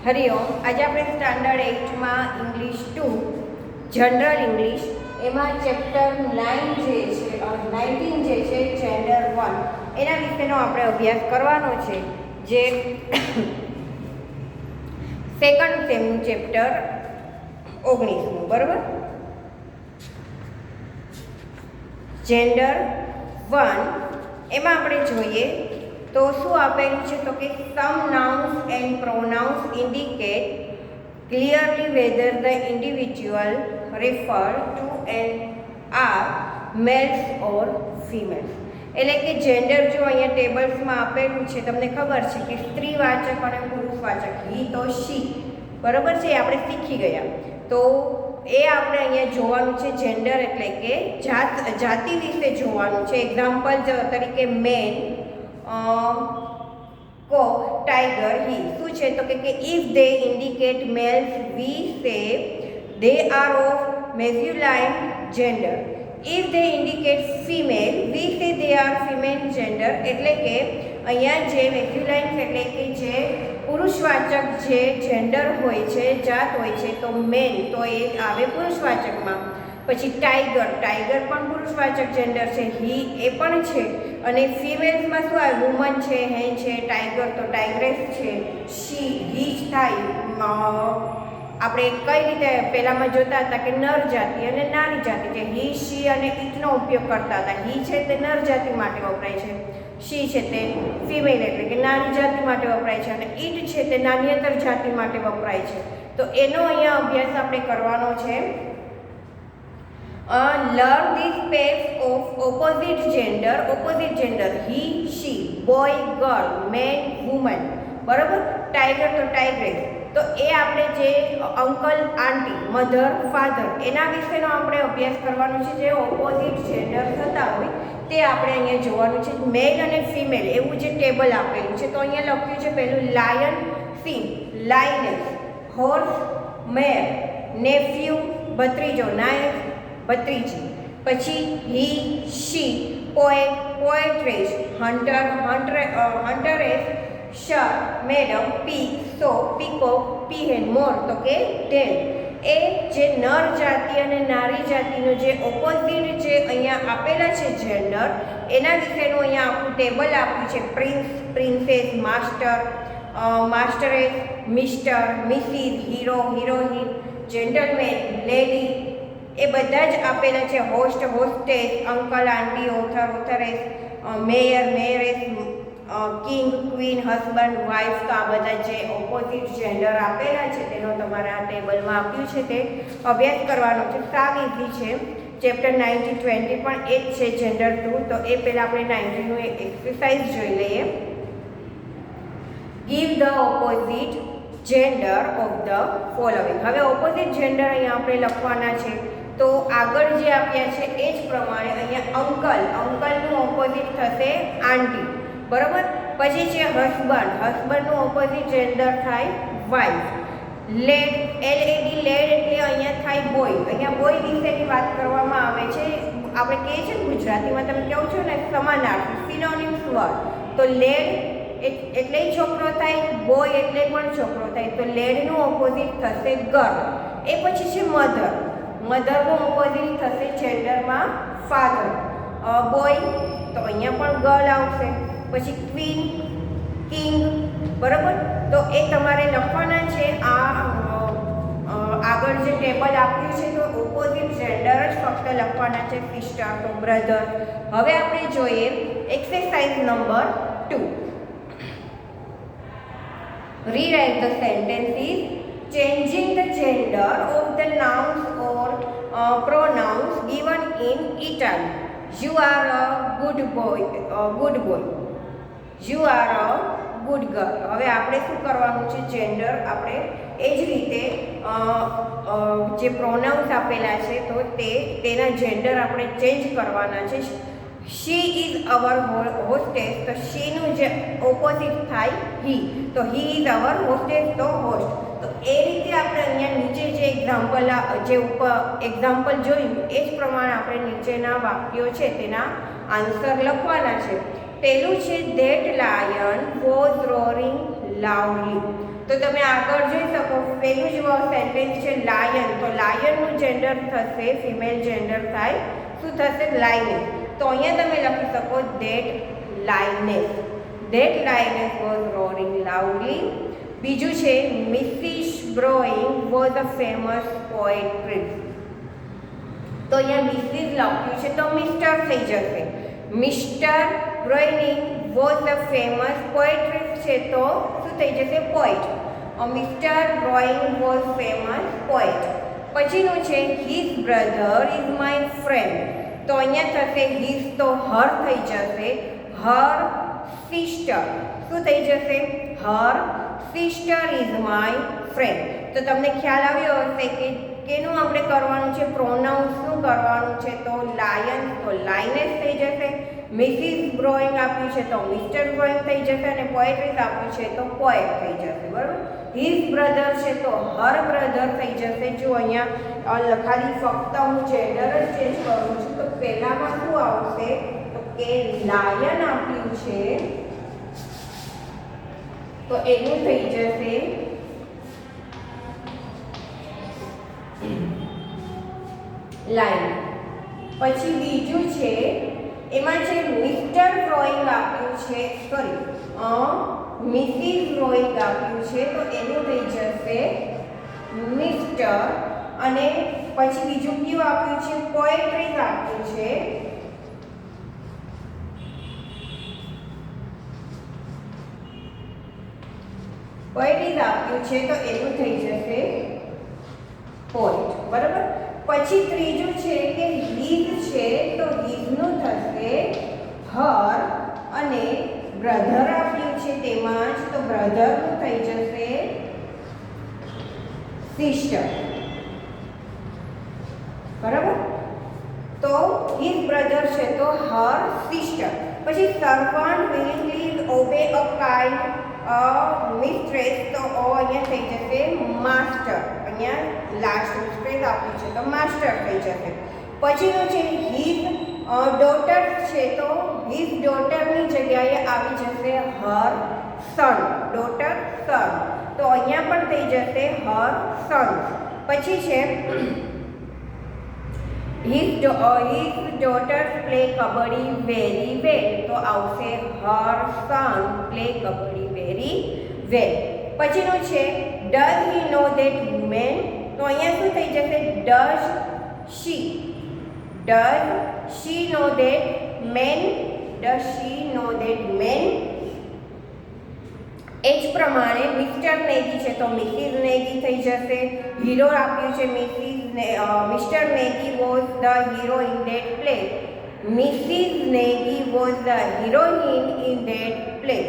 હરિઓમ. આજે આપણે standard 8માં English 2 general English એમાં ચેપ્ટર 9 જે છે 19 જે છે જેન્ડર 1 એના વિશેનો આપણે અભ્યાસ કરવાનો છે. જે સેકન્ડ સેમનું ચેપ્ટર 19નું બરાબર. જેન્ડર 1 એમાં આપણે જોઈએ તો શું આપેલું છે તો કે some nouns and pronouns indicate clearly whether the individual refer to and are males or females. એટલે કે જેન્ડર જો અહીંયા ટેબલ્સમાં આપેલું છે, તમને ખબર છે કે સ્ત્રીવાચક અને પુરુષવાચક હી તો શી બરાબર છે, આપણે શીખી ગયા. તો એ આપણે અહીંયા જોવાનું છે. જેન્ડર એટલે કે જાતિ વિશે જોવાનું છે. એક્ઝામ્પલ તરીકે મેન, કોક, ટાઈગર, હી શું છે તો કે if they indicate males we say they are of masculine gender. If they indicate female we say they R female gender. એટલે કે અહીંયા જે મેસ્ક્યુલાઇન એટલે કે જે પુરુષવાચક જે જેન્ડર હોય છે, જાત હોય છે, તો મેન તો એ આવે પુરુષવાચકમાં. પછી ટાઈગર પણ પુરુષવાચક જેન્ડર છે, હી એ પણ છે. અને ફિમેલ્સમાં શું આવે? વુમન છે, હેન છે, ટાઈગર તો ટાઈગ્રેસ છે, શી હી જ થાય. આપણે કઈ રીતે પહેલામાં જોતા હતા કે નર જાતિ અને નારી જાતિ છે. હી, શી અને ઇટનો ઉપયોગ કરતા હતા. હી છે તે નર જાતિ માટે વપરાય છે, શી છે તે ફિમેલ એટલે કે નારી જાતિ માટે વપરાય છે, અને ઇટ છે તે નાન્યતર જાતિ માટે વપરાય છે. તો એનો અહીંયા અભ્યાસ આપણે કરવાનો છે. Learn this pairs of opposite gender he, she, boy, girl, man, woman બરાબર. ટાઈગર તો ટાઈગ્રેસ. તો એ આપણે જે અંકલ, આંટી, મધર, ફાધર એના વિશેનો આપણે અભ્યાસ કરવાનો છે. જે ઓપોઝિટ જેન્ડર થતા હોય તે આપણે અહીંયા જોવાનું છે. મેલ અને ફિમેલ એવું જે ટેબલ આપેલું છે, તો અહીંયા લખ્યું છે પહેલું લાયન, સિંહ, લાયનેસ, હોર્સ, મેર, નેફ્યુ, ભત્રીજો, નાયક, ભત્રીજી. પછી હી, શી, પોએટ, પોએટ્રેસ, હન્ટરેસ, શર, મેડમ, પી, સો, પીકોક, પીહેન, મોર તો કે ઢેલ. એ જે નર જાતિ અને નારી જાતિનો જે ઓપોઝિટ જે અહીંયા આપેલા છે જેન્ડર, એના વિશેનું અહીંયા આખું ટેબલ આપ્યું છે. Prince, princess, master, mistress, mister, missus, hero, heroine, gentleman, lady એ બધા જ આપેલા છે. Host, hostess, uncle, aunty, author, authoress, mayor, mayoress, king, queen, husband, wife. તો આ બધા જે ઓપોઝિટ જેન્ડર આપેલા છે તેનો તમારે આ ટેબલમાં આપ્યું છે તે અભ્યાસ કરવાનો છે. સાવ ઇઝી છે. ચેપ્ટર 19-20 પણ એ જ છે, જેન્ડર 2. તો એ પહેલાં આપણે 19નું એક એક્સરસાઇઝ જોઈ લઈએ. Give the opposite gender of the following. હવે ઓપોઝિટ જેન્ડર અહીંયા આપણે લખવાના છે. તો આગળ જે આપ્યા છે એ જ પ્રમાણે અહીંયા અંકલનું ઓપોઝિટ થશે આંટી બરાબર. પછી છે હસબન્ડનું ઓપોઝિટ જેન્ડર થાય વાઇફ. લેડ, LAD, લેડ એટલે અહીંયા થાય બોય. અહીંયા બોય વિશેની વાત કરવામાં આવે છે. આપણે કહીએ છીએ ગુજરાતીમાં તમે કહો છો ને સમાનાર્થી, સિનોનિમ્સ વર્ડ. તો લેડ એટલે છોકરો થાય, બોય એટલે પણ છોકરો થાય. તો લેડનું ઓપોઝિટ થશે ગર્લ. એ પછી છે મધરનું ઓપોઝિટ થશે જેન્ડરમાં ફાધર. બોય તો અહીંયા પણ ગર્લ આવશે. પછી ક્વીન, કિંગ બરાબર. તો એ તમારે લખવાના છે. આગળ જે ટેબલ આપ્યું છે તો ઓપોઝિટ જેન્ડર જ ફક્ત લખવાના છે. સિસ્ટર તો બ્રધર. હવે આપણે જોઈએ exercise number 2. Rewrite the sentences changing the gender of the nouns or pronouns given in Italy. You are a good boy. You are a good girl. હવે આપણે શું કરવાનું છે? જેન્ડર આપણે એ જ રીતે જે પ્રોનાઉન્સ આપેલા છે તો તેના જેન્ડર આપણે ચેન્જ કરવાના છે. She is our hostess. તો શીનું જે ઓપોઝિટ થાય હી. તો હી ઇઝ અવર હોસ્ટેસ તો હોસ્ટ. તો એ રીતે આપણે અહીંયા નીચે જે એક્ઝામ્પલ જોયું એ જ પ્રમાણે આપણે નીચેના વાક્યો છે તેના આન્સર લખવાના છે. પહેલું છે that lion was roaring loudly. તો તમે આગળ જોઈ શકો પેલું જ સેન્ટેન્સ છે લાયન, તો લાયનનું જેન્ડર થશે ફિમેલ જેન્ડર થાય શું થશે લાયનેસ. તો અહીંયા તમે લખી શકો that lioness was roaring loudly. બીજું છે Mrs Browning was a famous poetry. તો અહીંયા મિસિસ લખ્યું છે તો મિસ્ટર થઈ જશે. Mr Browning was a famous poetry છે તો શું થઈ જશે poet. Mr Browning was famous poet. પછીનું છે his brother is my friend. તો અહીંયા થશે હિઝ તો હર થઈ જશે. હર સિસ્ટર શું થઈ જશે હર સિસ્ટર ઇઝ માય ફ્રેન્ડ. તો તમને ખ્યાલ આવ્યો હશે કે કેનું આપણે કરવાનું છે પ્રોનાઉન્સનું કરવાનું છે. તો લાયન તો લાયનેસ થઈ જશે. મિસિસ બ્રોઈંગ આપ્યું છે તો મિસ્ટર બ્રોઈંગ થઈ જશે અને પોએટ્રીઝ આપ્યું છે તો પોએટ થઈ જશે. બરાબર. હિઝ બ્રધર છે તો હર બ્રધર થઈ જશે. જો અહીંયા ખાલી ફક્ત હું જેન્ડર જ ચેન્જ કરું છું તો પહેલામાં શું આવશે તો કે લાયન આપ્યું છે તો એનું થઈ જશે લાયન. પછી બીજું છે એમાં છે મિસ્ટર બ્રોઈંગ આપ્યું છે મિસિસ બ્રોઈંગ આપ્યું છે તો એનું થઈ જશે મિસ્ટર. અને પછી બીજું કયું આપ્યું છે પોએટ્રીઝ આપ્યું છે તો એનું થઈ જશે પોએટ. બરાબર. પછી ત્રીજું છે કે હિઝ છે તો હિઝનું થશે હર અને બ્રધર આપ્યું છે તેમાં જ તો બ્રધરનું થઈ જશે સિસ્ટર. બરાબર. તો હિઝ બ્રધર છે તો હર સિસ્ટર. પછી servant willingly obey a kind mistress તો અહીંયા થઈ જશે માસ્ટર. અહીંયા લાસ્ટ મિસ્ટ્રેસ આપ્યું છે તો માસ્ટર થઈ જશે. પછીનું છે હિઝ ડોટર છે તો હિઝ ડોટરની જગ્યાએ આવી જશે હર સન. ડોટર સન તો અહીંયા પણ થઈ જશે હર સન. પછી છે his daughters play kabaddi very well તો આવશે her son play kabaddi very well. પછીનું છે does he know that woman તો અહીંયા શું થઈ જશે does she know that man. Does she know that man. એ જ પ્રમાણે મિસ્ટર નેગી છે તો મિસિસ નેગી થઈ જશે. હીરો આપ્યું છે Mr Negi was the hero in that play. Mrs Negi was the heroine in that play.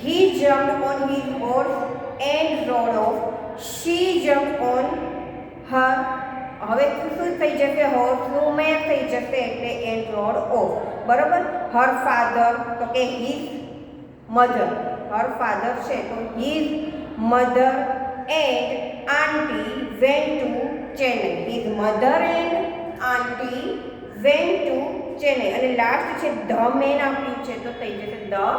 He jumped on his horse and rode off. She jumped on her. હવે શું થઈ જશે હોર્સનું મેન થઈ જશે એટલે એન્ડ રોડ ઓફ. બરાબર. હર ફાધર તો કે હિઝ મધર. હર ફાધર છે તો his mother and aunty went to Chennai. His mother and aunty went to Chennai. અને લાસ્ટ છે ધ મેન આપ્યું છે તો થઈ જશે the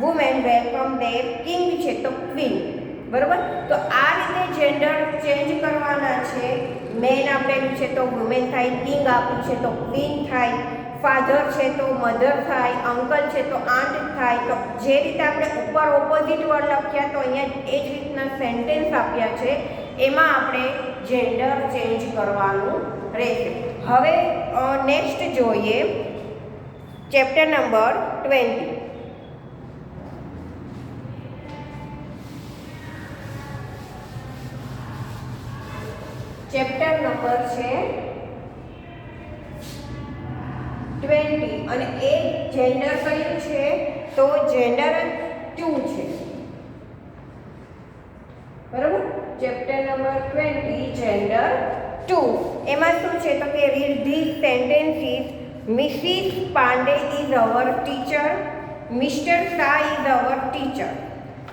women welcome their king છે તો ક્વીન. બરાબર. તો આ રીતે જેન્ડર ચેન્જ કરવાના છે. મેન આપેલું છે તો વુમેન થાય. કિંગ આપ્યું છે તો ક્વીન થાય. ફાધર છે તો મધર થાય. અંકલ છે તો આંટ થાય. તો જે રીતે આપણે ઉપર ઓપોઝિટ વર્ડ લખ્યા તો અહીંયા એ જ રીતના સેન્ટેન્સ આપ્યા છે એમાં આપણે જેન્ડર ચેન્જ કરવાનું રહેશે. હવે નેક્સ્ટ જોઈએ ચેપ્ટર નંબર 20. ચેપ્ટર નંબર છે 20 અને એ જેન્ડર કયું છે તો જેન્ડર 2 છે. બરાબર. Chapter number 20 gender 2. એમાં શું છે તો કે read this sentences. Mrs Pandey is our teacher. Mr Shah is our teacher.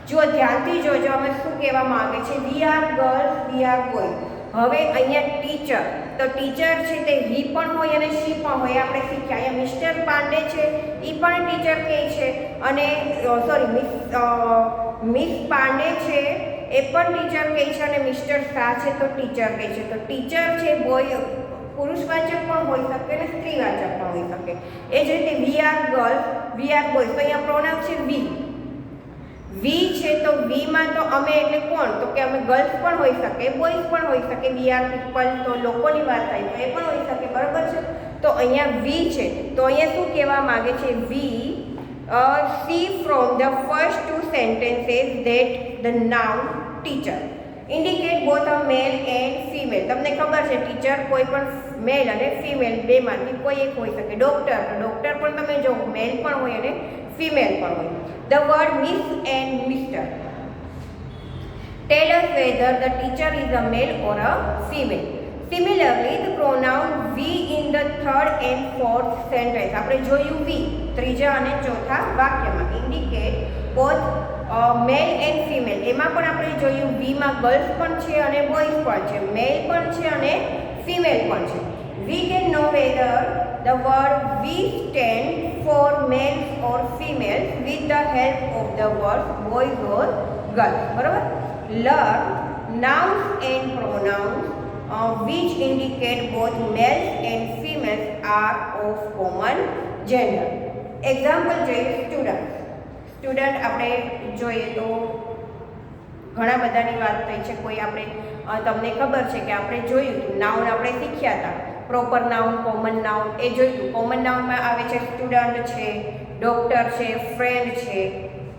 જો ધ્યાનથી જોજો અમે શું કહેવા માંગે છે we are girls we are boy. હવે અહીંયા ટીચર તો ટીચર છે તે હી પણ હોય અને શી પણ હોય, આપણે શીખ્યા. અહીંયા મિસ્ટર પાંડે છે એ પણ ટીચર કહે છે, અને મિસ પાંડે છે એ પણ ટીચર કહે છે, અને મિસ્ટર શાહ છે તો ટીચર કહે છે. તો ટીચર છે બોય પુરુષવાચક પણ હોઈ શકે અને સ્ત્રીવાચક પણ હોઈ શકે. એ જ રીતે વી are girls, we R boys, તો અહીંયા પ્રોનાઉન છે વી. વી છે તો વીમાં તો અમે એટલે કોણ, તો કે અમે ગર્લ્સ પણ હોઈ શકે, બોયઝ પણ હોઈ શકે. વી આર પીપલ તો લોકોની વાત થાય તો એ પણ હોઈ શકે, બરાબર છે. તો અહીંયા વી છે તો અહીંયા શું કહેવા માંગે છે, વી see from the first two sentences that the noun teacher indicate both a male and female. તમને ખબર છે ટીચર કોઈ પણ મેલ અને ફિમેલ બેમાંથી કોઈ એક હોઈ શકે. ડોક્ટર પણ તમે જો મેલ પણ હોય અને ફિમેલ પણ હોય. The word miss and mister tell us whether the teacher is a male or a female. Similarly, the pronoun we in the third and fourth sentence, આપણે જોયું we ત્રીજા અને ચોથા વાક્યમાં indicate both mail and female. એમાં પણ આપણે જોયું વીમાં ગર્લ્સ પણ છે અને બોયઝ પણ છે, મેલ પણ છે અને ફિમેલ પણ છે. We can know whether the word we stand for males or females with the help of the words boys or girls. બરાબર. Learn nouns and pronouns which indicate both males and females are of common gender. Example જોઈએ student આપણે જોઈએ તો ઘણા બધાની વાત થઈ છે. કોઈ આપણે તમને ખબર છે કે આપણે જોયું હતું નાઉન આપણે શીખ્યા હતા, પ્રોપર નાઉન, કોમન નાઉન એ જોયું. કોમન નાઉનમાં આવે છે સ્ટુડન્ટ છે, ડોક્ટર છે, ફ્રેન્ડ છે,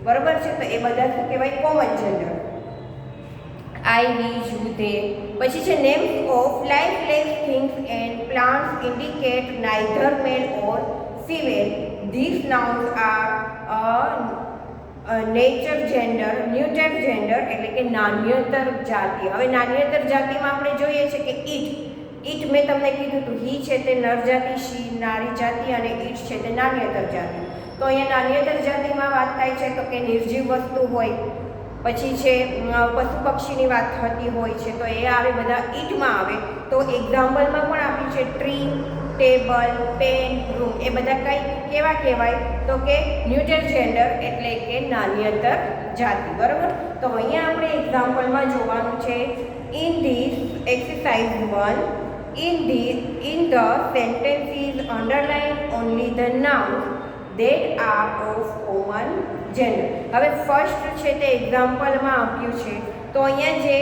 બરાબર છે. તો એ બધા શું કહેવાય, common gender. I, we, you, they. પછી છે names of lifeless things and plants indicate neither male or female. These nouns are nature gender, neuter gender એટલે કે નાન્યતર જાતિ. હવે નાન્યતર જાતિમાં આપણે જોઈએ છે કે ઈટ મેં તમને કીધું હતું, હી છે તે નર જાતિ, શી નારી જાતિ અને ઈટ છે તે નાન્યતર જાતિ. તો અહીંયા નાન્યતર જાતિમાં વાત થાય છે તો કે નિર્જીવ વસ્તુ હોય, પછી છે પશુ પક્ષીની વાત થતી હોય છે તો એ આવે બધા ઈટમાં આવે. તો એક્ઝામ્પલમાં પણ આપ્યું છે ટ્રી, ટેબલ, પેન, રૂમ, એ બધા કઈ કેવા કહેવાય તો કે ન્યુટર જેન્ડર એટલે કે નાન્યતર જાતિ. બરાબર. તો અહીંયા આપણે એક્ઝામ્પલમાં જોવાનું છે in this exercise 1 in the sentences underline only the nouns that are of common gender. હવે ફર્સ્ટ છે તે એક્ઝામ્પલમાં આપ્યું છે તો અહીંયા જે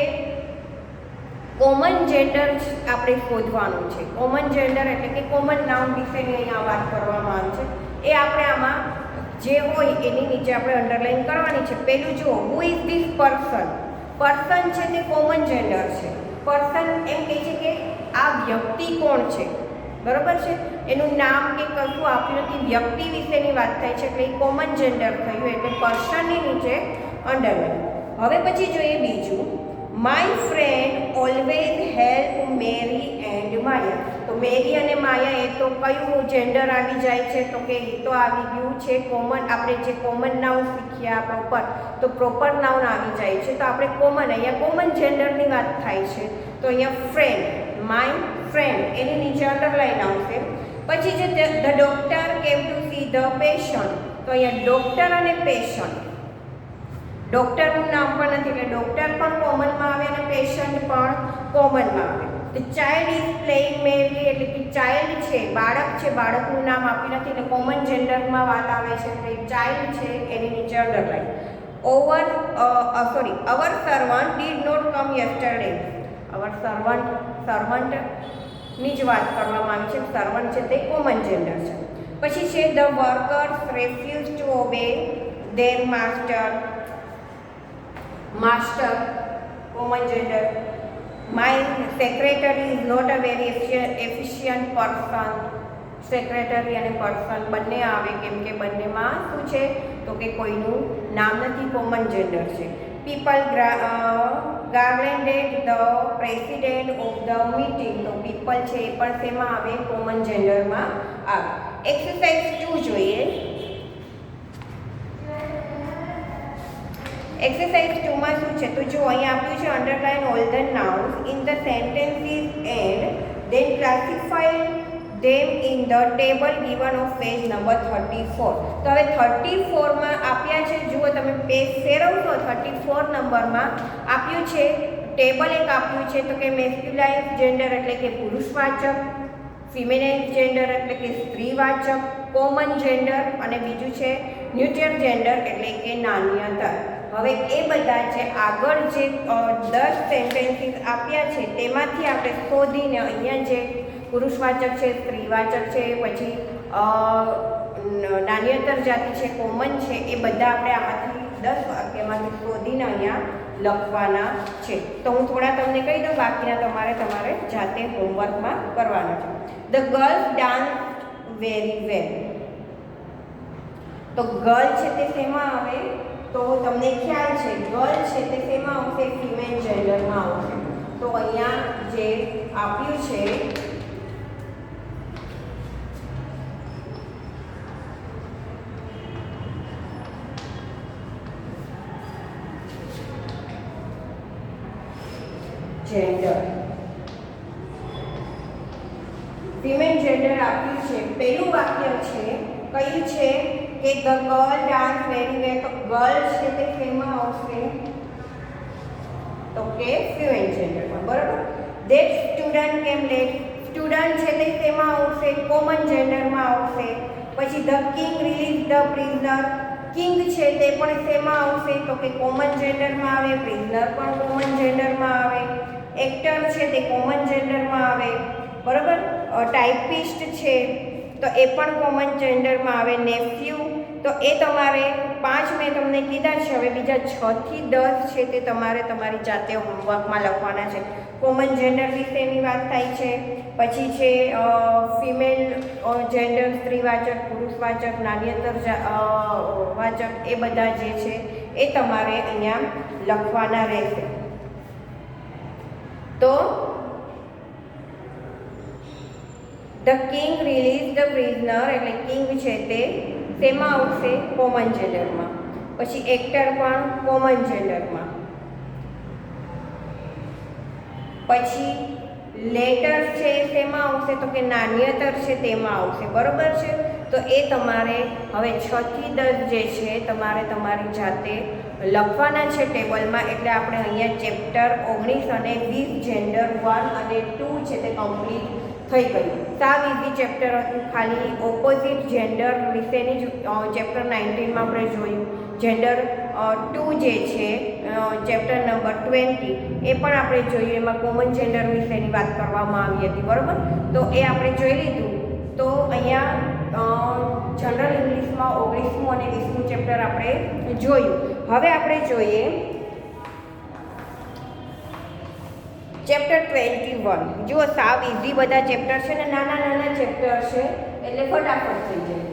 કોમન જેન્ડર આપણે શોધવાનું છે. કોમન જેન્ડર એટલે કે કોમન નાઉન વિશેની અહીંયા વાત કરવામાં આવી છે. એ આપણે આમાં જે હોય એની નીચે આપણે અંડરલાઈન કરવાની છે. પહેલું જુઓ, who is this person. Person છે તે કોમન જેન્ડર છે. પર્સન એમ કહે છે કે આ વ્યક્તિ કોણ છે, બરાબર છે. એનું નામ કે કશું આપ્યું નથી, વ્યક્તિ વિશેની વાત થાય છે એટલે એ કોમન જેન્ડર થયું એટલે પર્સનની નીચે અંડરલાઈન. હવે પછી જોઈએ બીજું, my friend always help Mary and Maya. તો મેરી અને માયા એ તો કયું જેન્ડર આવી જાય છે તો કે એ તો આવી ગયું છે કોમન. આપણે જે કોમન નાઉન શીખ્યા પ્રોપર, તો પ્રોપર નાઉન આવી જાય છે. તો આપણે કોમન, અહીંયા કોમન જેન્ડરની વાત થાય છે તો અહીંયા ફ્રેન્ડ, માય ફ્રેન્ડ એની નીચે અંડરલાઈન આવશે. પછી જે the doctor came to see the patient, તો અહીંયા ડોક્ટર અને પેશન્ટ, ડોક્ટરનું નામ પણ નથી એટલે ડોક્ટર પણ કોમનમાં આવે અને પેશન્ટ પણ કોમનમાં આવે. ધ ચાઇલ્ડ ઇઝ પ્લેઇંગ મેરલી એટલે કે ચાઇલ્ડ છે, બાળક છે, બાળકનું નામ આપ્યું નથી એટલે કોમન જેન્ડરમાં વાત આવે છે એટલે ચાઇલ્ડ છે એની નીચે underline. Our servant did not come yesterday. Our સર્વન્ટની જ વાત કરવામાં આવી છે. સર્વન્ટ છે તે કોમન જેન્ડર છે. પછી છે the workers refuse to obey their master, common gender. My secretary is not a very efficient person. Secretary અને પર્સન બંને આવે કેમ કે બંનેમાં શું છે તો કે કોઈનું નામ નથી, કોમન જેન્ડર છે. People garlanded the president of the meeting. તો પીપલ છે એ પણ શેમાં આવે, કોમન જેન્ડરમાં આવે. એક્સરસાઇઝ 2 જોઈએ. એક્સરસાઇઝ 2 માં શું છે તો જો અહીંયા આપ્યું છે underline all the nouns in the sentences and then classify them in the table given of page number 34. તો હવે 34 માં આપ્યા છે, જુઓ તમે પેજ ફેરવશો 34 નંબરમાં આપ્યું છે, ટેબલ એક આપ્યું છે તો કે મેસ્ક્યુલાઇન જેન્ડર એટલે કે પુરુષવાચક, ફિમેનાઇન જેન્ડર એટલે કે સ્ત્રીવાચક, કોમન જેન્ડર અને બીજું છે ન્યુટ્રલ જેન્ડર એટલે કે નાન્યતર. હવે એ બધા જે આગળ જે 10 સેન્ટેન્સીસ આપ્યા છે તેમાંથી આપણે શોધીને અહીંયા જે પુરુષવાચક છે, સ્ત્રીવાચક છે, પછી નાન્યતર જાતિ છે, કોમન છે, એ બધા આપણે આમાંથી 10 વાક્યમાંથી શોધીને અહીંયા લખવાના છે. તો હું થોડા તમને કહી દઉં, બાકીના તમારે જાતે હોમવર્કમાં કરવાના છે. The girls dance very well. તો ગર્લ છે તે શેમાં આવે? તો તમને ખ્યાલ છે ગર્લ છે તે શેમાં આવશે? ફિમેલ જેન્ડરમાં આવશે. તો અહીંયા જે આપ્યું છે જેન્ડર, ફિમેલ જેન્ડર આપ્યું છે. પહેલું વાક્ય છે કયું છે કે the girl dance very well. તો ગર્લ છે તે શેમાં આવશે? તો કે ફિમેલ જેન્ડરમાં, બરાબર. ધેટ સ્ટુડન્ટ કેમ લેટ. સ્ટુડન્ટ છે તે શેમાં આવશે? કોમન જેન્ડરમાં આવશે. પછી the king release the prisoner. King છે તે પણ શેમાં આવશે? તો કે કોમન જેન્ડરમાં આવે. પ્રિઝનર પણ કોમન જેન્ડરમાં આવે. એક્ટર છે તે કોમન જેન્ડરમાં આવે, બરાબર. ટાઈપિસ્ટ છે તો એ પણ કોમન જેન્ડરમાં આવે. નેફ્યુ તો એ તમારે 5 મેં તમને કીધા છે. હવે બીજા 6 થી 10 છે તે તમારે તમારી જાતે હોમવર્કમાં લખવાના છે. કોમન જેન્ડર વિશેની વાત થાય છે, પછી છે ફિમેલ જેન્ડર, સ્ત્રીવાચક, પુરુષવાચક, નાન્યતર વાચક, એ બધા જે છે એ તમારે અહીંયા લખવાના રહેશે. તો the king release the prisoner એટલે કિંગ છે તે તેમાં આવશે? કોમન જેન્ડરમાં. પછી એક્ટર પણ કોમન જેન્ડરમાં. પછી લેટર છે તેમાં આવશે? તો કે નાન્યતર છે તેમાં આવશે, બરોબર છે. તો એ તમારે હવે 6 થી 10 જે છે તમારે તમારી જાતે લખવાના છે ટેબલમાં. એટલે આપણે અહીંયા ચેપ્ટર 19 અને 20 જેન્ડર 1 અને 2 છે તે કમ્પ્લીટ થઈ ગયું. સાવ ઇઝી ચેપ્ટર હતું, ખાલી ઓપોઝિટ જેન્ડર વિશેની જ ચેપ્ટર 19માં આપણે જોયું. જેન્ડર 2 જે છે ચેપ્ટર નંબર 20 એ પણ આપણે જોયું. એમાં કોમન જેન્ડર વિશેની વાત કરવામાં આવી હતી, બરાબર. તો એ આપણે જોઈ લીધું. તો અહીંયા જનરલ ઇંગ્લિશમાં 19મું અને 20મું ચેપ્ટર આપણે જોયું. હવે આપણે જોઈએ ચેપ્ટર 21. જુઓ સાવ ઇઝી બધા ચેપ્ટર છે ને, નાના નાના ચેપ્ટર છે એટલે ફટાફટ થઈ જાય.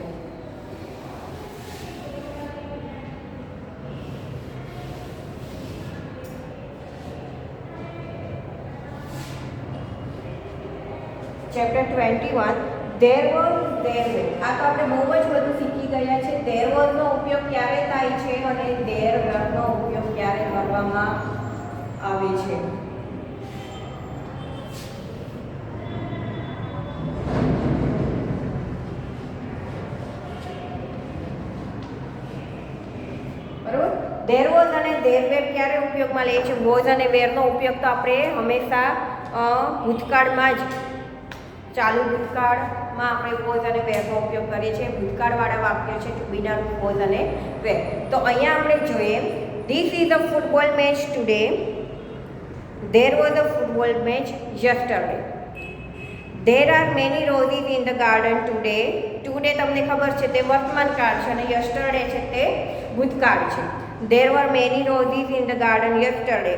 Chapter 21 there was there were. આ તો આપણે બહુ જ બધું શીખી ગયા છે. ધેર વોઝનો ઉપયોગ ક્યારે થાય છે અને ધેર વેરનો ઉપયોગ ક્યારે કરવામાં આવે છે. ધેર વોઝ અને ધેર વેર ક્યારે ઉપયોગમાં લે છે? વોઝ અને વેરનો ઉપયોગ તો આપણે હંમેશા ભૂતકાળમાં જ, ચાલુ ભૂતકાળમાં આપણે વોઝ અને વેરનો ઉપયોગ કરીએ છીએ. ભૂતકાળવાળા વાક્યો છે ટુ બીના વોઝ અને વેર. તો અહીંયા આપણે જોઈએ this is a football match today. There was a football match yesterday. There are many roses in the garden today. Today તમને ખબર છે તે વર્તમાન કાળ છે અને યસ્ટરડે છે તે ભૂતકાળ છે. There were many roses in the garden yesterday.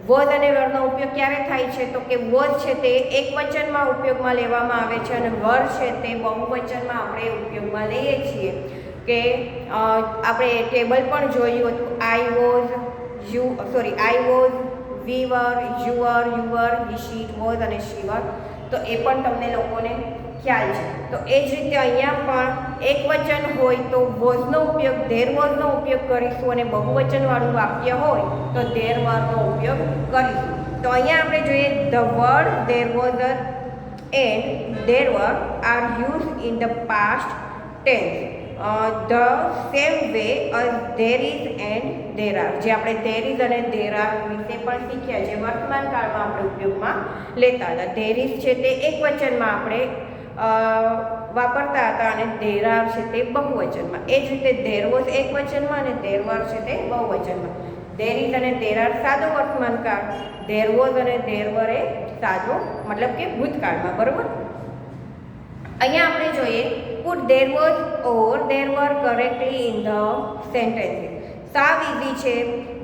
Was અને વેરનો ઉપયોગ ક્યારે થાય છે? તો કે વોઝ છે તે એક વચનમાં ઉપયોગમાં લેવામાં આવે છે અને વર છે તે બહુવચનમાં આપણે ઉપયોગમાં લઈએ છીએ. કે આપણે ટેબલ પણ જોયું હતું. I was, we were, your, he, she, it was અને શી વર. તો એ પણ તમને લોકોને ખ્યાલ છે. તો એ જ રીતે અહીંયા પણ એક વચન હોય તો વોઝનો ઉપયોગ, ધેર વોઝનો ઉપયોગ કરીશું અને બહુવચનવાળું વાક્ય હોય તો ધેર વરનો ઉપયોગ કરીશું. તો અહીંયા આપણે જોઈએ the word there was a and there were are used in the past tense the same way as there is and there are. જે આપણે there is અને there are વિશે પણ શીખ્યા, જે વર્તમાન કાળમાં આપણે ઉપયોગમાં લેતા હતા. there is છે તે એક વચનમાં આપણે વાપરતા હતા અને there are છે તે બહુવચનમાં. એ જ રીતે there was એક વચનમાં અને there were છે તે બહુવચનમાં. there is અને there are સાદો વર્તમાન કાળ, there was અને there were એ સાદો મતલબ કે ભૂતકાળમાં. બરોબર. અહીંયા આપણે જોઈએ put there was or there were correctly in the sentences. સાવ ઇઝી છે.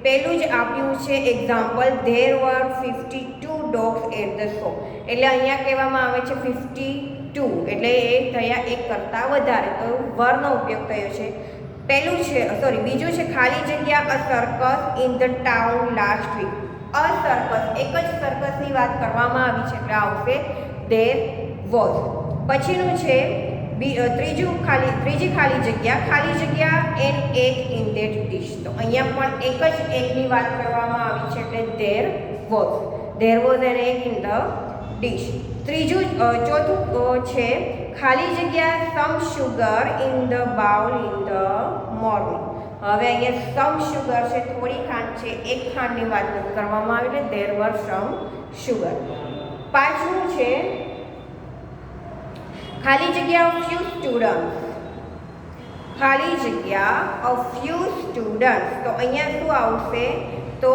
પહેલું જ આપ્યું છે example there were 52 dogs at the show. એટલે અહીંયા કહેવામાં આવે છે 52 એટલે એ થયા એક કરતાં વધારે, તો વરનો ઉપયોગ થયો છે. પહેલું છે બીજું છે ખાલી જગ્યા a circus in the town last week. A circus એક જ સર્કસની વાત કરવામાં આવી છે એટલે આવશે there was. પછીનું છે ત્રીજી ખાલી જગ્યા એન એક ઇન ધેટ ડિશ. તો અહીંયા પણ એક જ એકની વાત કરવામાં આવી છે એટલે there was an egg in the dish. ચોથું છે ખાલી જગ્યા some sugar in the bowl in the morning. હવે અહીંયા some sugar છે, થોડી ખાંડ છે, એક ખાંડની વાત કરવામાં આવી એટલે there were some sugar. પાંચમું છે ખાલી જગ્યા of few students. ખાલી જગ્યા of few students. તો અહીંયા શું આવશે? તો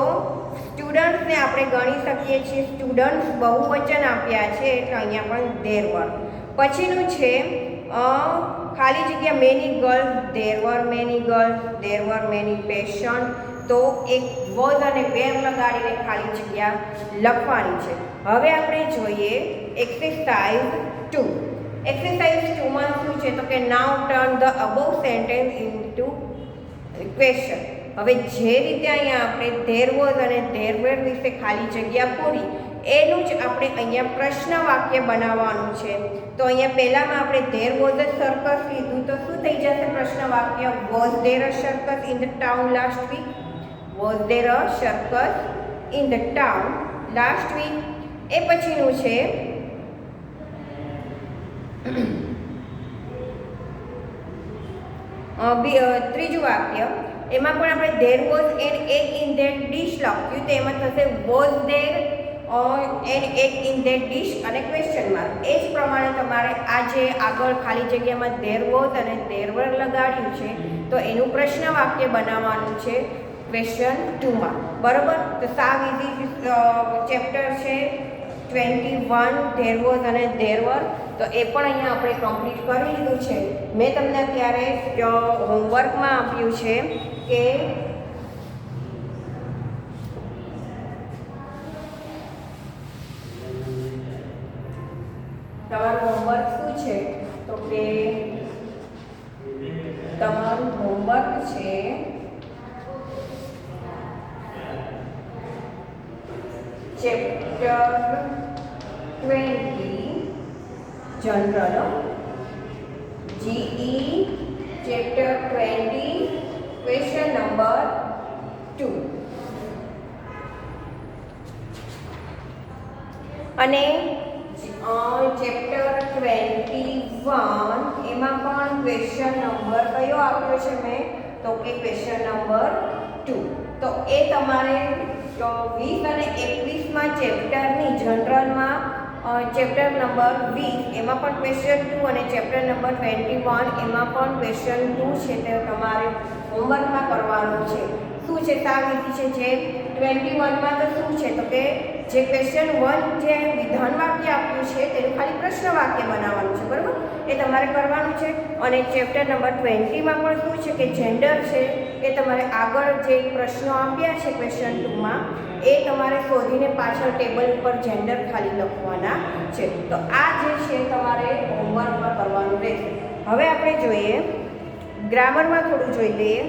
સ્ટુડન્ટ્સને આપણે ગણી શકીએ છીએ. સ્ટુડન્ટ્સ બહુવચન આપ્યા છે એટલે અહીંયા પણ there were. પછીનું છે ખાલી જગ્યા many girls, there were many girls, there were many patients. તો એક was અને were લગાડીને ખાલી જગ્યા લખવાની છે. હવે આપણે જોઈએ એક્સરસાઇઝ 2. એક્સરસાઇઝ 2 માં શું છે તો કે now turn the above sentence into question. હવે જે રીતે અહીંયા આપણે there was અને there were વિશે ખાલી જગ્યા પૂરી, એનું જ આપણે અહીંયા પ્રશ્ન વાક્ય બનાવવાનું છે. તો અહીંયા પહેલામાં આપણે there was a circus લીધું, તો શું થઈ જશે પ્રશ્ન વાક્ય? was there a circus in the town last week? was there a circus in the town last week? એ પછીનું છે ત્રીજું વાક્ય. એમાં પણ આપણે there was an egg in that dish લખ્યું, તો એમાં થશે was there an egg in that dish અને ક્વેશ્ચન માર્ક. એ જ પ્રમાણે તમારે આ જે આગળ ખાલી જગ્યામાં there was અને there were લગાડ્યું છે તો એનું પ્રશ્ન વાક્ય બનાવવાનું છે ક્વેશ્ચન 2માં. બરાબર. તો સાવ ઇઝી ચેપ્ટર છે 21 there was અને there were. તો એ પણ અહીંયા આપણે કમ્પ્લીટ કરી લીધું છે. મેં તમને અત્યારે હોમવર્કમાં આપ્યું છે કે તમારું હોમવર્ક શું છે તો કે તમારું હોમવર્ક છે chapter 20 general, GE chapter 20 question number 2. અને ચેપ્ટર 21 એમાં પણ ક્વેશ્ચન નંબર કયો આપ્યો છે મેં તો કે ક્વેશ્ચન નંબર 2. તો એ તમારે 20 અને 21માં ચેપ્ટરની જનરલમાં ચેપ્ટર નંબર 20 એમાં પણ ક્વેશ્ચન 2 અને ચેપ્ટર નંબર 21 એમાં પણ ક્વેશ્ચન 2 છે તે તમારે હોમવર્કમાં કરવાનું છે. શું છે સાવ ઇઝી છે. જે 21માં તો શું છે તો કે જે ક્વેશ્ચન 1 જે વિધાન વાક્ય આપ્યું છે તેનું ખાલી પ્રશ્ન વાક્ય બનાવવાનું છે. બરાબર. એ તમારે કરવાનું છે. અને ચેપ્ટર નંબર 20માં પણ શું છે કે જેન્ડર છે એ તમારે આગળ જે પ્રશ્નો આપ્યા છે ક્વેશ્ચન 2માં એ તમારે શોધીને પાછળ ટેબલ ઉપર જેન્ડર ખાલી લખવાના છે. તો આ જે છે તમારે હોમવર્કમાં કરવાનું રહેશે. હવે આપણે જોઈએ ગ્રામરમાં થોડું જોઈ લઈએ.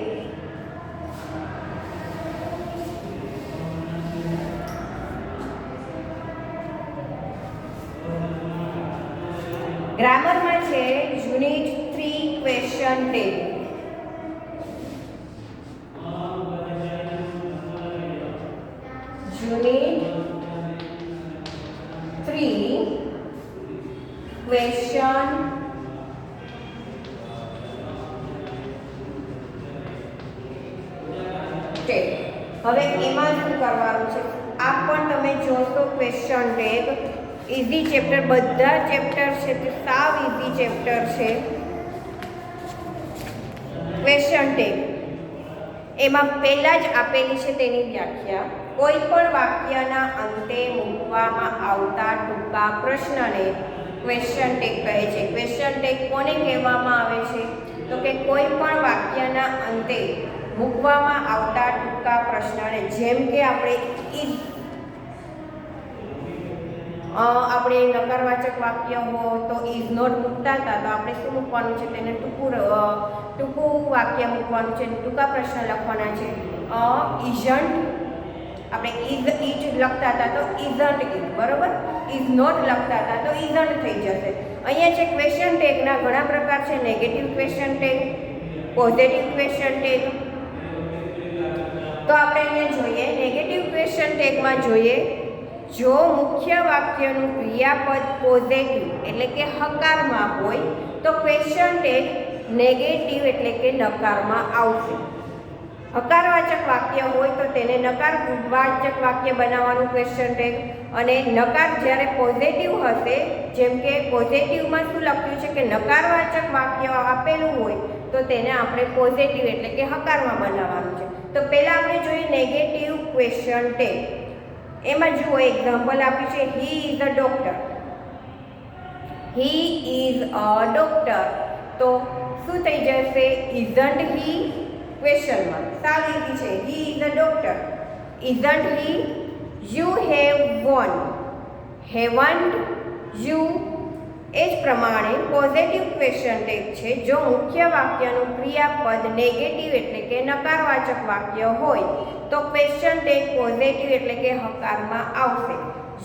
ગ્રામરમાં છે યુનિટ 3 ક્વેશ્ચન 10. Unit 3 tag. હવે એમાં શું કરવાનું છે, આ પણ તમે જોશો ક્વેશ્ચન ટેગ. ઇઝી ચેપ્ટર, બધા ચેપ્ટર છે તે સાવ ઇઝી ચેપ્ટર છે. ક્વેશ્ચન ટેગ એમાં પહેલાં જ આપેલી છે તેની વ્યાખ્યા. કોઈ પણ વાક્યના અંતે મૂકવામાં આવતા ટૂંકા પ્રશ્નને ક્વેશ્ચન ટેગ કહે છે. ક્વેશ્ચન ટેગ કોને કહેવામાં આવે છે, તો કે કોઈ પણ વાક્યના અંતે મૂકવામાં આવતા ટૂંકા પ્રશ્નને, જેમ કે આપણે નકારવાચક વાક્ય હો તો ઇઝ નોટ મૂકતા હતા, તો આપણે શું મૂકવાનું છે, તેને ટૂંકું વાક્ય મૂકવાનું છે, ટૂંકા પ્રશ્ન લખવાના છે. ઇઝન્ટ, આપણે ઇઝ ઇટ લખતા હતા તો ઇઝન્ટ ઇટ, બરોબર. ઇઝ નોટ લખતા હતા તો ઇઝન્ટ થઈ જશે. અહીંયા છે ક્વેશ્ચન ટેગના ઘણા પ્રકાર છે. Negative question tag, positive question tag. તો આપણે અહીંયા જોઈએ નેગેટિવ ક્વેશ્ચન ટેગમાં જોઈએ, જો મુખ્ય વાક્યનું ક્રિયાપદ પોઝિટિવ એટલે કે હકારમાં હોય તો ક્વેશ્ચન ટેગ નેગેટિવ એટલે કે નકારમાં આવશે. હકારવાચક વાક્ય હોય તો તેને નકારવાચક વાક્ય બનાવવાનું ક્વેશ્ચન ટેગ. અને નકાર જ્યારે પોઝિટિવ હશે, જેમ કે પોઝિટિવમાં શું લખ્યું છે કે નકારવાચક વાક્ય આપેલું હોય તો તેને આપણે પોઝિટિવ એટલે કે હકારમાં બનાવવાનું છે. તો પહેલાં આપણે જોઈએ નેગેટિવ ક્વેશ્ચન ટેગ. એમાં જુઓ એક્ઝામ્પલ આપ્યું છે, he is a doctor. He is a doctor, તો શું થઈ જશે, ઇઝન્ટ હી ક્વેશ્ચનમાં. સાવ ઇઝી છે. He is a doctor, isn't he. You have won, haven't you. એ જ પ્રમાણે પોઝિટિવ ક્વેશ્ચન ટેગ છે, જો મુખ્ય વાક્યનું ક્રિયાપદ નેગેટિવ એટલે કે નકારવાચક વાક્ય હોય તો ક્વેશ્ચન ટેગ પોઝિટિવ એટલે કે હકારમાં આવશે.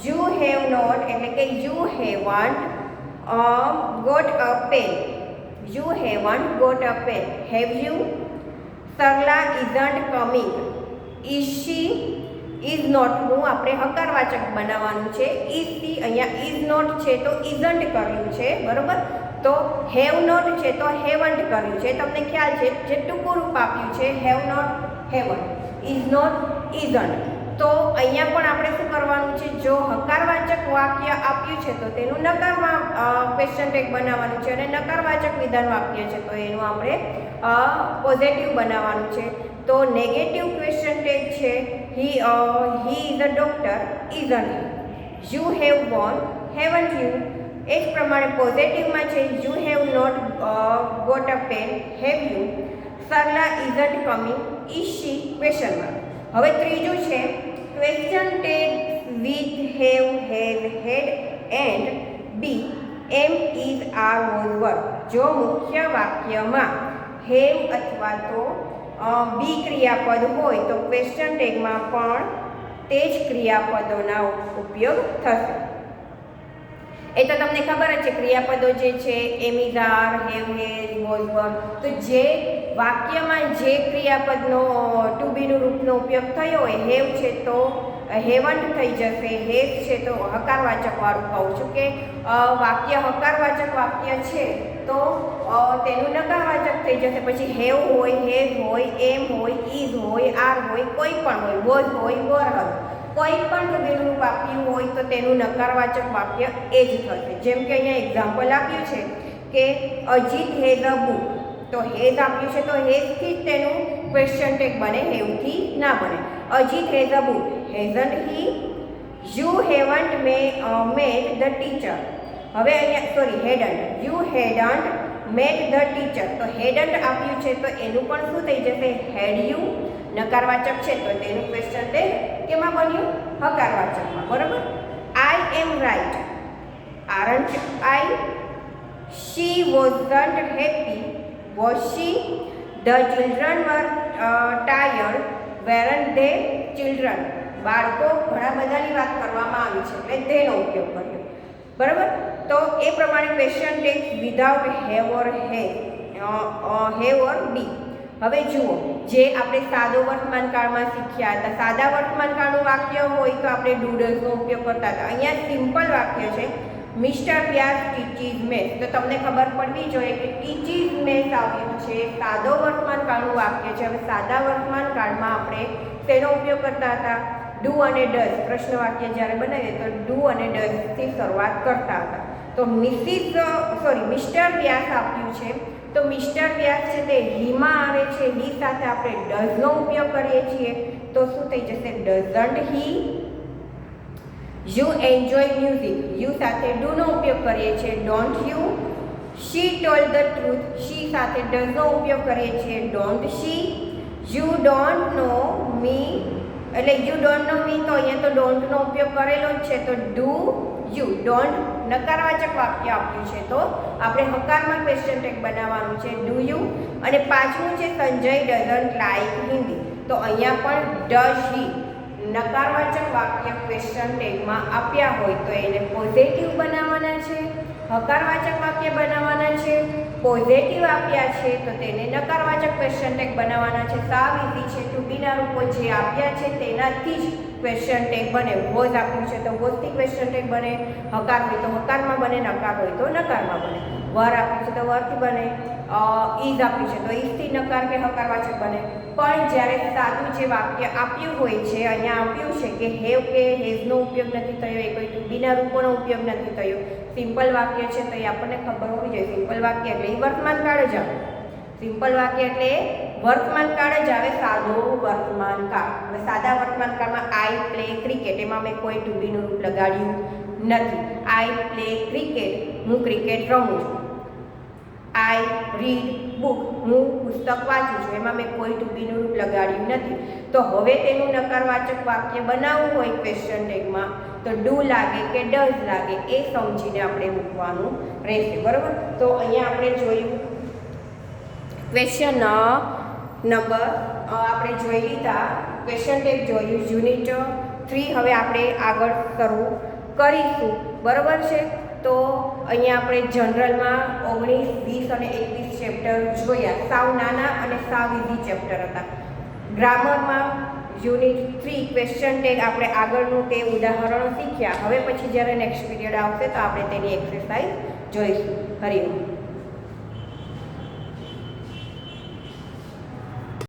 યુ હેવ નોટ એટલે કે you haven't got a pen, you haven't got a pen. Have you. Sarla isn't coming, is she. Is નોટનું આપણે હકારવાચક બનાવવાનું છે. ઇઝ સી, અહીંયા ઇઝ નોટ છે તો ઇઝન્ટ કર્યું છે, બરોબર. તો હેવ નોટ છે તો હેવન્ટ કર્યું છે. તમને ખ્યાલ છે, જે ટૂંકું રૂપ આપ્યું છે have not haven't, is not isn't. તો અહીંયા પણ આપણે શું કરવાનું છે, જો હકારવાચક વાક્ય આપ્યું છે તો તેનું નકારમાં ક્વેશ્ચન ટેગ બનાવવાનું છે, અને નકારવાચક વિધાન વાક્ય છે તો એનું આપણે પોઝિટિવ બનાવવાનું છે. તો નેગેટિવ ક્વેશ્ચન ટેગ છે, he is a doctor, isn't he. You have won, haven't you. એ જ પ્રમાણે પોઝિટિવમાં છે, you have not got a pen, have you. Sarla isn't coming, is she ક્વેશ્ચનમાં. હવે ત્રીજું છે question tag with have, has, had and be, am, is, are, was, were. જો મુખ્ય વાક્યમાં હેવ અથવા તો બી ક્રિયાપદ હોય તો ક્વેશ્ચન ટેગમાં પણ તે જ ક્રિયાપદોના ઉપયોગ થશે. એ તો તમને ખબર જ છે, ક્રિયાપદો જે છે am, is, are, have, has, was, were. તો જે વાક્યમાં જે ક્રિયાપદનો ટુ બીનું રૂપનો ઉપયોગ થયો હોય, હેવ છે તો હેવન્ટ થઈ જશે, હેઝ છે તો હકારવાચક વાળું કહું છું કે વાક્ય હકારવાચક વાક્ય છે તો તેનું નકારવાચક થઈ જશે. પછી હેવ હોય, હેઝ હોય, એમ હોય, ઇઝ હોય, આર હોય, કોઈ પણ હોય, વોઝ હોય, વર હોય, કોઈ પણ ટુ રૂપ આપ્યું હોય તો તેનું નકારવાચક વાક્ય એ જ થશે. જેમ કે અહીંયા એક્ઝામ્પલ આપ્યું છે કે અજીત હેઝ અ બુક, તો હેઝ આપ્યું છે તો હેઝથી જ તેનું ક્વેશ્ચન ટેગ બને, હેવથી ના બને. Ajit has a book, hasn't he. You haven't made the teacher. હવે અહીંયા sorry હેડન્ટ, you હેડન્ટ made the teacher. તો હેડન્ટ આપ્યું છે તો એનું પણ શું થઈ જશે, હેડ યુ. નકારવાચક છે તો તેનું ક્વેશ્ચન ટેગ કેમાં બન્યું, હકારવાચકમાં, બરોબર. I am right, aren't I. She wasn't happy, was she. The children were tired, weren't they children. બાળકો ઘણા બધાની વાત કરવામાં આવી છે એટલે તેનો ઉપયોગ કર્યો, બરાબર. તો એ પ્રમાણે question tag without have or have or be. હવે જુઓ, જે આપણે સાદો વર્તમાન કાળમાં શીખ્યા હતા, સાદા વર્તમાન કાળનું વાક્ય હોય તો આપણે ડુડલ્સનો ઉપયોગ કરતા હતા. અહીંયા સિમ્પલ વાક્ય છે, મિસ્ટર વ્યાસ ટીચીઝ મેથ્સ. તો તમને ખબર પડવી જોઈએ કે ટીચીઝ મેથ્સ આવ્યું છે સાદો વર્તમાન કાળનું વાક્ય છે. હવે સાદા વર્તમાન કાળમાં આપણે તેનો ઉપયોગ કરતા હતા ડુ અને ડઝ. પ્રશ્ન વાક્ય જ્યારે બનાવીએ તો ડુ અને ડઝથી શરૂઆત કરતા હતા. તો મિસ્ટર વ્યાસ આપ્યું છે તો મિસ્ટર વ્યાસ છે તે હીમાં આવે છે. હી સાથે આપણે ડઝનો ઉપયોગ કરીએ છીએ તો શું થઈ જશે? Doesn't he. You enjoy music. You સાથે ડુનો ઉપયોગ કરીએ છીએ. Don't you. She told the truth. She સાથે ડઝનો ઉપયોગ કરીએ છીએ. Don't she. You don't know me. એટલે યુ ડોન્ટ નો મી તો અહીંયા તો ડોન્ટનો ઉપયોગ કરેલો જ છે તો ડુ યુ. ડોન્ટ નકારવાચક વાક્ય આપ્યું છે તો આપણે હકારમાં ક્વેશ્ચન ટેગ બનાવવાનું છે ડુ યુ. અને પાંચમું છે સંજય ડઝન્ટ લાઈક હિન્દી. તો અહીંયા પણ ડઝ હી નકારવાચક વાક્ય ક્વેશ્ચન ટેગમાં આપ્યા હોય તો એને પોઝિટિવ બનાવવાના છે. હકારવાચક વાક્ય બનાવવાના છે. પોઝિટિવ આપ્યા છે તો તેને નકારવાચક ક્વેશ્ચન ટેગ બનાવવાના છે. સાવ ઇઝી છે. ટુ બીના રૂપો જે આપ્યા છે તેનાથી જ ક્વેશ્ચન ટેગ બને. વોઝ આપ્યું છે તો વોઝથી ક્વેશ્ચન ટેગ બને. હકાર હોય તો હકારમાં બને. નકાર હોય તો નકારમાં બને. વર આપ્યું છે તો વરથી બને. ઈઝ આપ્યું છે તો ઈઝથી નકાર કે હકારવાચક બને. પણ જ્યારે સાદું જે વાક્ય આપ્યું હોય છે અહીંયા આપ્યું છે કે હેવ કે હેઝનો ઉપયોગ નથી થયો, એ કોઈ ટુ બીના રૂપોનો ઉપયોગ નથી થયો, સિમ્પલ વાક્ય છે તો એ આપણને ખબર હોવી જોઈએ. સિમ્પલ વાક્ય એટલે એ વર્તમાન કાળ જ આવે. સિમ્પલ વાક્ય એટલે વર્તમાન કાળ જ આવે. સાદો વર્તમાન કાળ. હવે સાદા વર્તમાન કાળમાં આઈ પ્લે ક્રિકેટ એમાં મેં કોઈ ટુ બીનું રૂપ લગાડ્યું નથી. આઈ પ્લે ક્રિકેટ હું ક્રિકેટ રમું છું. આઈ રીડ બુક હું પુસ્તક વાંચું છું. એમાં મેં કોઈ ટુ બીનું રૂપ લગાડ્યું નથી. તો હવે તેનું નકારવાચક વાક્ય બનાવવું હોય ક્વેશ્ચન ટેગમાં તો ડુ લાગે કે ડઝ લાગે એ સમજીને આપણે મૂકવાનું રહેશે. બરાબર. તો અહીંયા આપણે જોયું ક્વેશ્ચન નંબર આપણે જોઈ લીધા. ક્વેશ્ચન ટેગ જોયું યુનિટ 3. હવે આપણે આગળ શરૂ કરીશું. બરાબર છે. તો અહીંયા આપણે જનરલમાં 19, 20 અને 21 ચેપ્ટર જોયા. સાવ નાના અને સાવ ઇઝી ચેપ્ટર હતા. ગ્રામરમાં યુનિટ 3 ક્વેશ્ચન ટેગ આપણે આગળનું તે ઉદાહરણો શીખ્યા. હવે પછી જ્યારે નેક્સ્ટ પીરિયડ આવશે તો આપણે તેની એક્સરસાઇઝ જોઈશું. હરિઓમ.